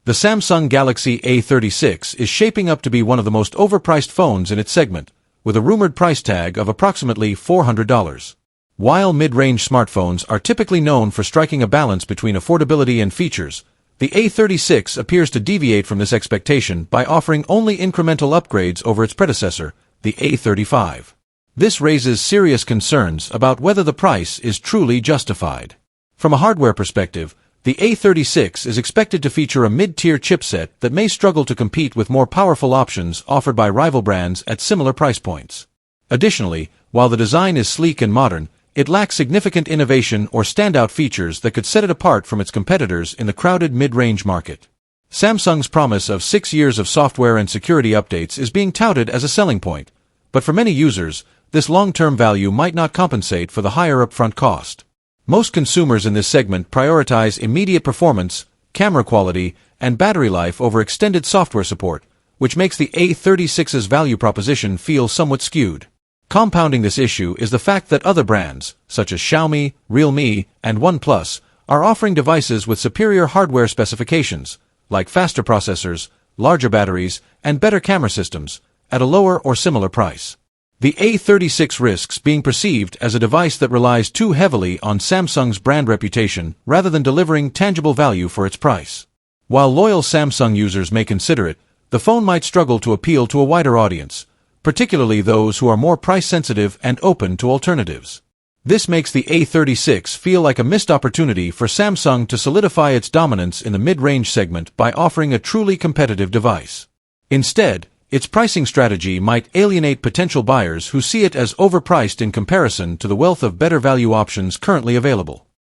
The Samsung Galaxy A36 is shaping up to be one of the most overpriced phones in its segment, with a rumored price tag of approximately $400. While mid-range smartphones are typically known for striking a balance between affordability and features, the A36 appears to deviate from this expectation by offering only incremental upgrades over its predecessor, the A35. This raises serious concerns about whether the price is truly justified. From a hardware perspective, the A36 is expected to feature a mid-tier chipset that may struggle to compete with more powerful options offered by rival brands at similar price points. Additionally, while the design is sleek and modern, it lacks significant innovation or standout features that could set it apart from its competitors in the crowded mid-range market. Samsung's promise of 6 years of software and security updates is being touted as a selling point, but for many users, this long-term value might not compensate for the higher upfront cost. Most consumers in this segment prioritize immediate performance, camera quality, and battery life over extended software support, which makes the A36's value proposition feel somewhat skewed. Compounding this issue is the fact that other brands, such as Xiaomi, Realme, and OnePlus, are offering devices with superior hardware specifications, like faster processors, larger batteries, and better camera systems, at a lower or similar price. The A36 risks being perceived as a device that relies too heavily on Samsung's brand reputation rather than delivering tangible value for its price. While loyal Samsung users may consider it, the phone might struggle to appeal to a wider audience, particularly those who are more price-sensitive and open to alternatives. This makes the A36 feel like a missed opportunity for Samsung to solidify its dominance in the mid-range segment by offering a truly competitive device. Instead, its pricing strategy might alienate potential buyers who see it as overpriced in comparison to the wealth of better value options currently available.